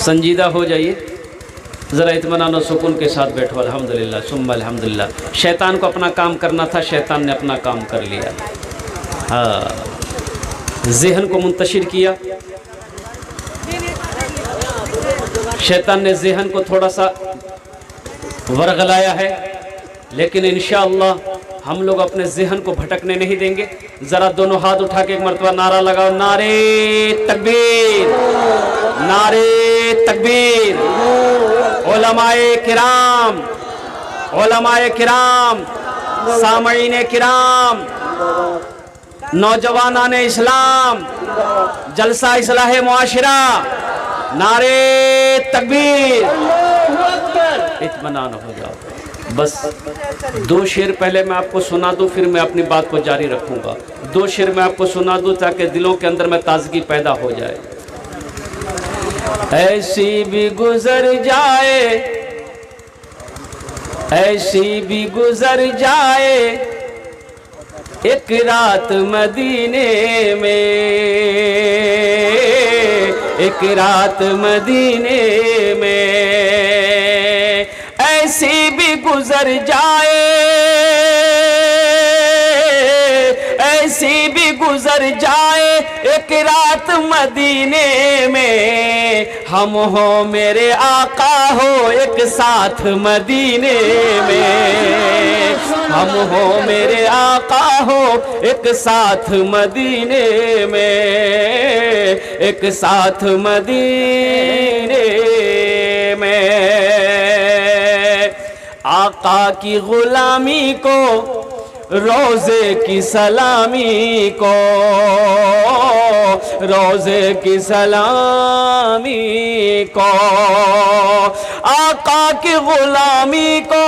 संजीदा हो जाइए, ज़रा इत्मीनान और सुकून के साथ बैठो। अल्हम्दुलिल्लाह सुम्मा अल्हम्दुलिल्लाह। शैतान को अपना काम करना था, शैतान ने अपना काम कर लिया। हाँ, ज़हन को मुंतशिर किया, शैतान ने ज़हन को थोड़ा सा वरगलाया है, लेकिन इंशाअल्लाह हम लोग अपने ज़हन को भटकने नहीं देंगे। ज़रा दोनों हाथ उठा के एक मरतबा नारा लगाओ, नारे तकबीर, नारे तकबीर। उलमाए किराम, उलमाए किराम, सामईने किराम, नौजवानान इस्लाम, जलसा इस्लाह मुआशिरा, नारे तकबीर। इत्मीनान हो जाओ। बस 2 शेर पहले मैं आपको सुना दूं, फिर मैं अपनी बात को जारी रखूंगा। 2 शेर मैं आपको सुना दूं ताकि दिलों के अंदर में ताजगी पैदा हो जाए। ऐसी भी गुजर जाए, ऐसी भी गुजर जाए एक रात मदीने में, एक रात मदीने में, ऐसी भी गुजर जाए, ऐसी भी गुजर जाए एक रात मदीने में, हम हो मेरे आका हो एक साथ मदीने में, हम हो मेरे आका हो एक साथ मदीने में, एक साथ मदीने में। आका की गुलामी को, रोज़े की सलामी को, रोज़े की सलामी को, आका की गुलामी को,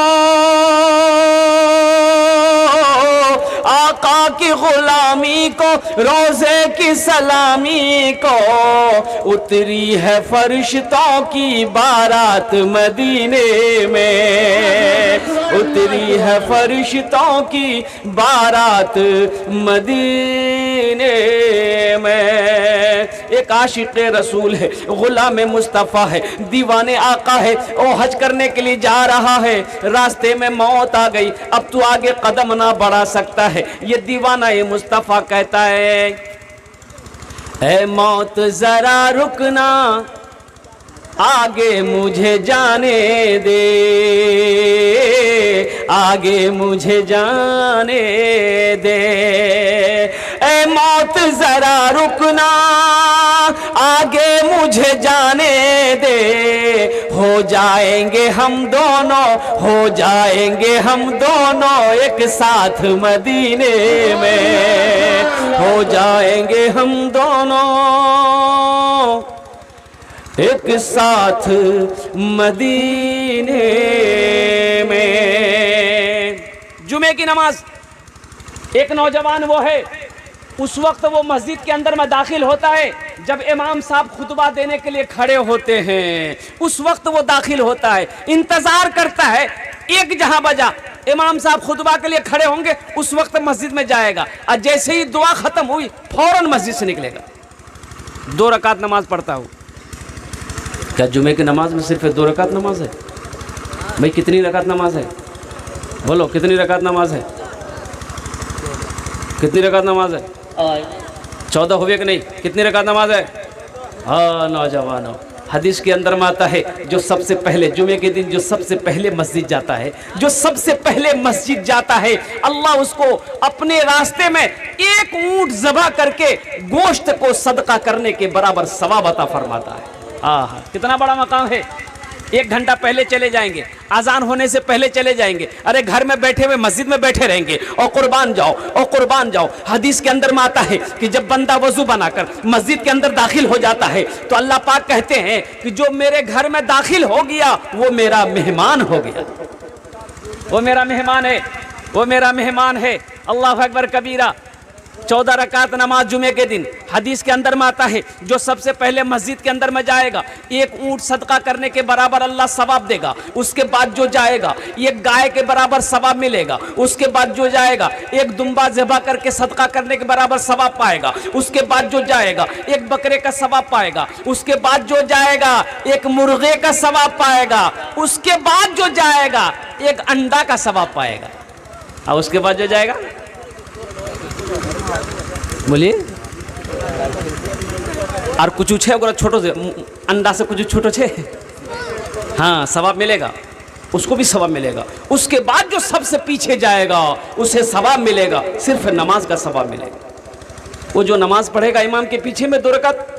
आका की गुलामी को, रोज़े की सलामी को, उतरी है फरिश्तों की बारात मदीने में, उतरी है फरिश्तों की बारात मदीने में। एक आशिक़ रसूल है, गुलाम मुस्तफ़ा है, दीवाने आका है, वो हज करने के लिए जा रहा है, रास्ते में मौत आ गई, अब तू आगे कदम ना बढ़ा सकता है। ये दीवाना ये मुस्तफ़ा कहता है, ऐ मौत ज़रा रुकना, आगे मुझे जाने दे, आगे मुझे जाने दे, ऐ मौत ज़रा रुकना, आगे मुझे जाने दे, हो जाएंगे हम दोनों, हो जाएंगे हम दोनों एक साथ मदीने में, हो जाएंगे हम दोनों एक साथ मदीने में। जुमे की नमाज, एक नौजवान वो है, उस वक्त वो मस्जिद के अंदर में दाखिल होता है जब इमाम साहब खुतबा देने के लिए खड़े होते हैं, उस वक्त वो दाखिल होता है, इंतजार करता है। एक जहां बजा इमाम साहब खुतबा के लिए खड़े होंगे, उस वक्त मस्जिद में जाएगा, और जैसे ही दुआ खत्म हुई फौरन मस्जिद से निकलेगा। 2 रकात नमाज पढ़ता हूँ। क्या जुमे की नमाज में सिर्फ 2 रकात नमाज है? भाई कितनी रकात नमाज है? बोलो कितनी रकात नमाज है? कितनी रकात नमाज है? 14 हुए कि नहीं? कितनी रकात नमाज है? हाँ नौजवानों, हदीस के अंदर में आता है, जो सबसे पहले जुमे के दिन जो सबसे पहले मस्जिद जाता है, जो सबसे पहले मस्जिद जाता है, अल्लाह उसको अपने रास्ते में एक ऊंट ज़बह करके गोश्त को सदका करने के बराबर सवाब अता फरमाता है। आहा, कितना बड़ा मकाम है। 1 घंटा पहले चले जाएंगे, अजान होने से पहले चले जाएंगे, अरे घर में बैठे हुए मस्जिद में बैठे रहेंगे और कुर्बान जाओ और कुर्बान जाओ। हदीस के अंदर में आता है कि जब बंदा वजू बनाकर मस्जिद के अंदर दाखिल हो जाता है तो अल्लाह पाक कहते हैं कि जो मेरे घर में दाखिल हो गया वो मेरा मेहमान हो गया, वो मेरा मेहमान है, वो मेरा मेहमान है। अल्लाह अकबर कबीरा। 14 रकात नमाज जुमे के दिन। हदीस के अंदर में आता है जो सबसे पहले मस्जिद के अंदर में जाएगा एक ऊंट सदका करने के बराबर अल्लाह सवाब देगा। उसके बाद जो जाएगा एक गाय के बराबर सवाब मिलेगा। उसके बाद जो जाएगा एक दुम्बा ज़िबा करके सदका करने के बराबर सवाब पाएगा। उसके बाद जो जाएगा एक बकरे का सवाब पाएगा। उसके बाद जो जाएगा एक मुर्गे का सवाब पाएगा। उसके बाद जो जाएगा एक अंडा का सवाब पाएगा। और उसके बाद जो जाएगा बोलिए और कुछ छे अगर छोटो से अंडा से कुछ छोटो छे, हाँ सवाब मिलेगा, उसको भी सवाब मिलेगा। उसके बाद जो सबसे पीछे जाएगा उसे सवाब मिलेगा, सिर्फ नमाज का सवाब मिलेगा। वो जो नमाज पढ़ेगा इमाम के पीछे में 2 रकात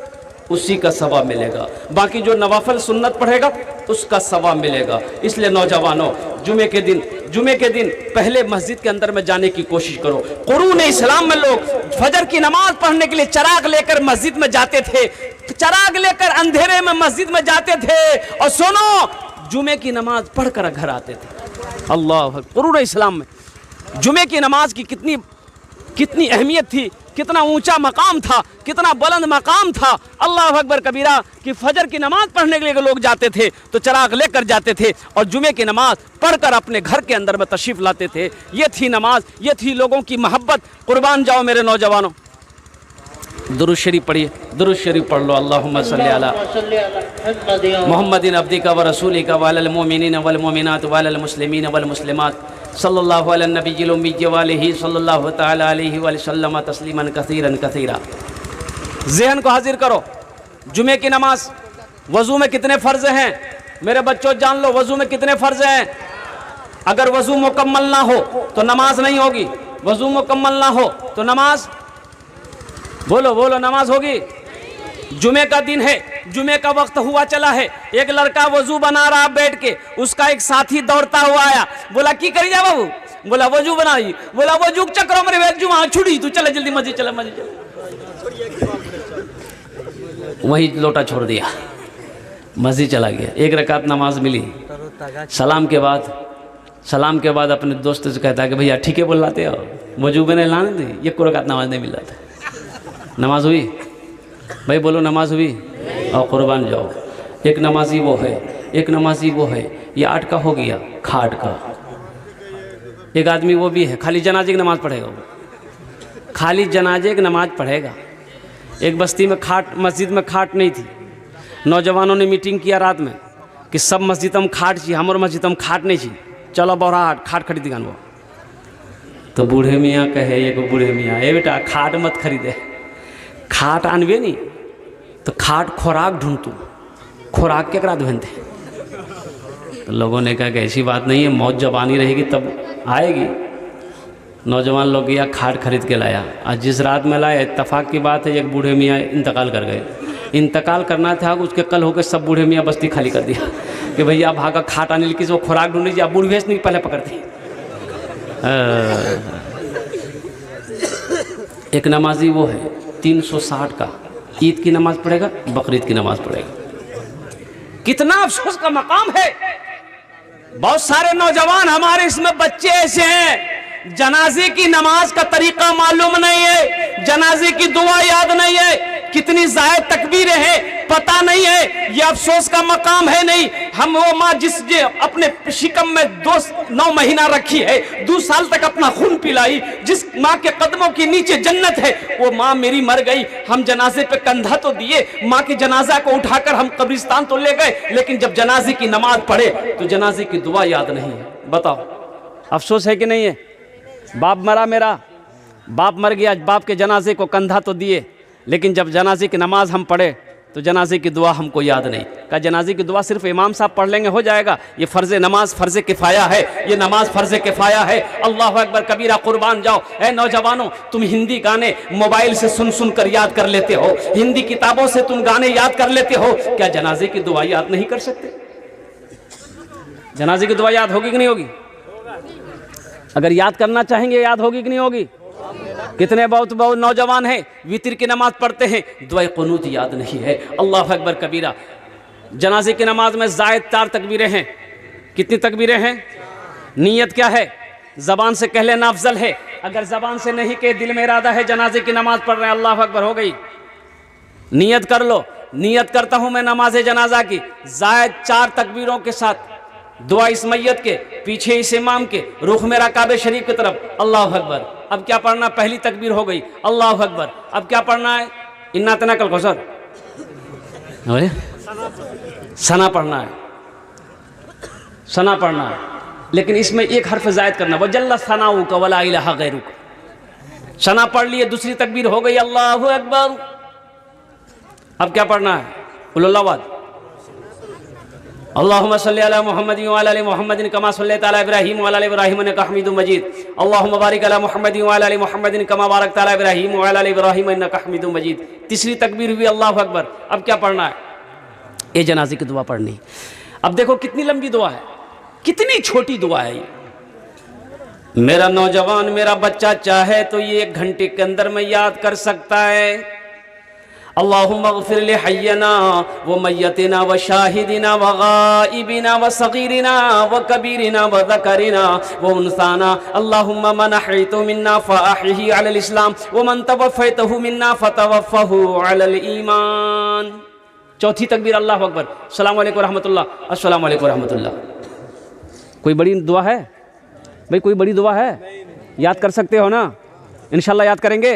उसी का सवाब मिलेगा। बाकी जो नवाफल सुन्नत पढ़ेगा उसका सवाब मिलेगा। इसलिए नौजवानों जुमे के दिन पहले मस्जिद के अंदर में जाने की कोशिश करो। कुरून इस्लाम में लोग फजर की नमाज पढ़ने के लिए चराग लेकर मस्जिद में जाते थे, चराग लेकर अंधेरे में मस्जिद में जाते थे और सुनो जुमे की नमाज पढ़कर घर आते थे। अल्लाह, कुरून इस्लाम में जुमे की नमाज की कितनी अहमियत थी, कितना ऊंचा मकाम था, कितना बुलंद मकाम था। अल्लाह अकबर कबीरा कि फजर की नमाज पढ़ने के लिए लोग जाते थे तो चराग लेकर जाते थे और जुमे की नमाज पढ़कर अपने घर के अंदर में तशरीफ लाते थे। ये थी नमाज, ये थी लोगों की मोहब्बत। कुर्बान जाओ मेरे नौजवानों। दुरूद शरीफ पढ़िए, दुरूद शरीफ पढ़ लो। अल्लाहुम्मा सल्ली अला मुहम्मदिन अब्दिका व रसूलिका व अलल मुमिनीन वल मुमिनात व अलल मुस्लिमीन वल मुस्लिमात सल्लल्लाहु अला नबिय्यिल उम्मी व आलिहि सल्लल्लाहु तआला अलैहि व सल्लम तस्लीमन कसीरन कसीरा। ज़हन को हाजिर करो, जुमे की नमाज वज़ू में कितने फ़र्ज़ हैं मेरे बच्चों, जान लो वज़ू में कितने फ़र्ज़ हैं। अगर वज़ू मुकम्मल ना हो तो नमाज नहीं होगी। वज़ू मुकम्मल ना हो तो नमाज बोलो नमाज होगी। जुमे का दिन है, जुमे का वक्त हुआ चला है, एक लड़का वजू बना रहा बैठ के, उसका एक साथी दौड़ता हुआ आया, बोला की करी जा बाबू, बोला वजू बनाई, बोला वजू चक्रों में वेज जुमा छुड़ी तू, चले जल्दी मस्जिद चला, मस्जिद चला। वही लोटा छोड़ दिया, मस्जिद चला गया। 1 रकात नमाज मिली। सलाम के बाद अपने दोस्त से कहता है कि भैया ठीक है बोल लाते हो, वजू मैंने लाने दी, 1 रकात नमाज नहीं मिल रहा था। नमाज हुई भाई, बोलो नमाज हुई। और कुर्बान जाओ, एक नमाजी वो है, ये 8 का हो गया खाट का। एक आदमी वो भी है खाली जनाजे की नमाज पढ़ेगा, खाली जनाजे की नमाज पढ़ेगा। एक बस्ती में मस्जिद में खाट नहीं थी। नौजवानों ने मीटिंग किया रात में कि सब मस्जिद में खाट चाहिए, हमारे मस्जिद में खाट नहीं चाहिए, चलो बौरा खाट खरीद गान। वो तो बूढ़े मियाँ कहे, ये बूढ़े मियाँ ए बेटा खाट मत खरीदे, खाट आनबे नहीं तो खाट खोराक ढूंढ, तू खोराक क्या करा ढूंढते। तो लोगों ने कहा कि ऐसी बात नहीं है, मौत जब आनी रहेगी तब आएगी। नौजवान लोग गया खाट खरीद के लाया। आज जिस रात में लाया इत्तेफाक की बात है, एक बूढ़े मियाँ इंतकाल कर गए। इंतकाल करना था उसके कल होकर सब बूढ़े मियाँ बस्ती खाली कर दिया कि भैया भागा खाट आने किसी को खुराक ढूंढ लीजिए। बूढ़ भेज नहीं पहले पकड़ती। एक नमाजी वो है 360 का, ईद की नमाज पढ़ेगा, बकरीद की नमाज पढ़ेगा। कितना अफसोस का मकाम है। बहुत सारे नौजवान हमारे इसमें बच्चे ऐसे हैं, जनाजे की नमाज का तरीका मालूम नहीं है, जनाजे की दुआ याद नहीं है, कितनी जायद तकबीरें हैं पता नहीं है। ये अफसोस का मकाम है नहीं। हम वो माँ जिस अपने शिकम में 9 महीना रखी है, 2 साल तक अपना खून पिलाई, जिस माँ के कदमों के नीचे जन्नत है, वो माँ मेरी मर गई। हम जनाजे पे कंधा तो दिए, माँ की जनाजा को उठाकर हम कब्रिस्तान तो ले गए, लेकिन जब जनाजे की नमाज पढ़े तो जनाजे की दुआ याद नहीं है। बताओ अफसोस है कि नहीं है। बाप मरा, मेरा बाप मर गया, बाप के जनाजे को कंधा तो दिए, लेकिन जब जनाजे की नमाज हम पढ़े तो जनाजे की दुआ हमको याद नहीं। का जनाजे की दुआ सिर्फ इमाम साहब पढ़ लेंगे हो जाएगा? ये फ़र्ज़ नमाज फ़र्ज़ किफ़ाया है, ये नमाज फ़र्ज़ किफ़ाया है। अल्लाह अकबर कबीरा। कुर्बान जाओ। ऐ नौजवानों, तुम हिंदी गाने मोबाइल से सुन कर याद कर लेते हो, हिंदी किताबों से तुम गाने याद कर लेते हो, क्या जनाजे की दुआ याद नहीं कर सकते? जनाजे की दुआ याद होगी कि नहीं होगी? अगर याद करना चाहेंगे याद होगी कि नहीं होगी? कितने बहुत नौजवान हैं वितर की नमाज पढ़ते हैं, दुआ कुनूत याद नहीं है। अल्लाह अकबर कबीरा। जनाजे की नमाज में ज़ायद 4 तकबीरें हैं। कितनी तकबीरें हैं? नीयत क्या है? ज़बान से कह लेना अफजल है, अगर जबान से नहीं कहे, दिल में इरादा है जनाजे की नमाज पढ़ रहे हैं, अल्लाह अकबर हो गई, नियत कर लो, नियत करता हूं मैं नमाज जनाजा की, जायद 4 तकबीरों के साथ, दुआ इस मैयत के, पीछे इस इमाम के, रुख मेरा काबे शरीफ की तरफ, अल्लाह अकबर। अब क्या पढ़ना, पहली तकबीर हो गई, अल्लाह अकबर। अब क्या पढ़ना है, इन्ना तना कल कौसर, सना पढ़ना है, सना पढ़ना है, लेकिन इसमें एक हर्फ जायद करना, वजल्ला सनाऊ का वला इलाहा गैरुक। सना पढ़ लिए, दूसरी तकबीर हो गई, अल्लाहु अकबर। अब क्या पढ़ना है, कुल्लावाद, अल्लाहुम्मा सल्ली अला मुहम्मदिन व अला आलि मुहम्मदिन कमा सल्लैता अला इब्राहीम व अला आलि इब्राहीम इन्नका हमीदुम मजीद, अल्लाहुम्मा बारिक अला मुहम्मदिन व अला आलि मुहम्मदिन कमा बारकता अला इब्राहीम व अला आलि इब्राहीम इन्नका हमीदुम मजीद। तीसरी तकबीर हुई, अल्लाहु अकबर। अब क्या पढ़ना है, ये जनाजे की दुआ पढ़नी। अब देखो कितनी लंबी दुआ है, कितनी छोटी दुआ है ये। मेरा नौजवान, मेरा बच्चा चाहे तो ये 1 घंटे के अंदर में याद कर सकता है। अल्लाहुम्मा अग़फ़िर लि हय्यना व मय्यतिना व शाहिदिना व गाइबिना व सगीरिना व कबीरिना व ज़करिना व उनसाना, अल्लाहुम्मा मन अहयतहु मिन्ना फ़अहयिही अलल इस्लाम व मन तवफ़्फ़यतहु मिन्ना फ़तवफ़्फ़हु अलल ईमान। चौथी तकबीर, अल्लाहु अकबर, अस्सलामु अलैकुम रहमतुल्लाह, अस्सलामु अलैकुम रहमतुल्लाह। कोई बड़ी दुआ है भाई, कोई बड़ी दुआ है, याद कर सकते हो ना, इंशाल्लाह याद करेंगे,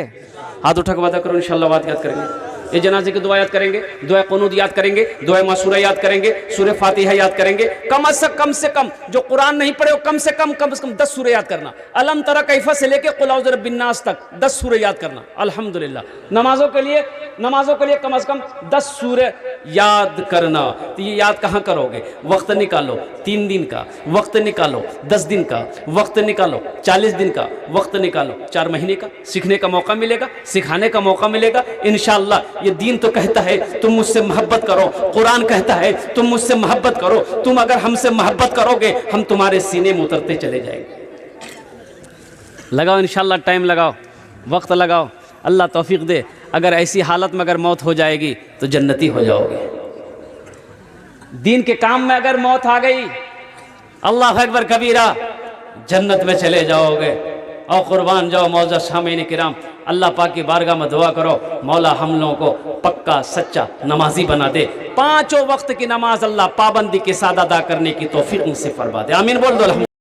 हाथ उठा के वादा करो इंशाल्लाह याद करेंगे। ये जनाजे की दुआ याद करेंगे, दुआ क़ुनूत याद करेंगे, दुआ मासूरा याद करेंगे, सूरह फातिहा याद करेंगे, कम से कम जो कुरान नहीं पढ़े वो कम से कम 10 सूरह याद करना, अलम तरा कैफा से लेके कुल औज़ु बिर्रब्बिन नास तक 10 सूरह याद करना। अल्हम्दुलिल्लाह, नमाजों के लिए कम से कम 10 सूरह याद करना। तो ये याद कहाँ करोगे, वक्त निकालो, 3 दिन का वक्त निकालो, 10 दिन का वक्त निकालो, 40 दिन का वक्त निकालो, 4 महीने का सीखने का मौका मिलेगा, सिखाने का मौका मिलेगा इंशाअल्लाह। ये दीन तो कहता है तुम मुझसे मोहब्बत करो, कुरान कहता है तुम मुझसे मोहब्बत करो, तुम अगर हमसे मोहब्बत करोगे हम तुम्हारे सीने में उतरते चले जाएंगे। लगाओ इंशाअल्लाह, टाइम लगाओ, वक्त लगाओ, अल्लाह तौफीक दे। अगर ऐसी हालत में अगर मौत हो जाएगी तो जन्नती हो जाओगे। दीन के काम में अगर मौत आ गई, अल्लाह अकबर कबीरा, जन्नत में चले जाओगे। और कुर्बान जाओ मौजा सामीन किराम, अल्लाह पाक की बारगाह में दुआ करो, मौला हम लोगों को पक्का सच्चा नमाजी बना दे, 5 वक्त की नमाज अल्लाह पाबंदी के साथ अदा करने की तौफीक मुझसे फरमा दे। आमीन बोल दो।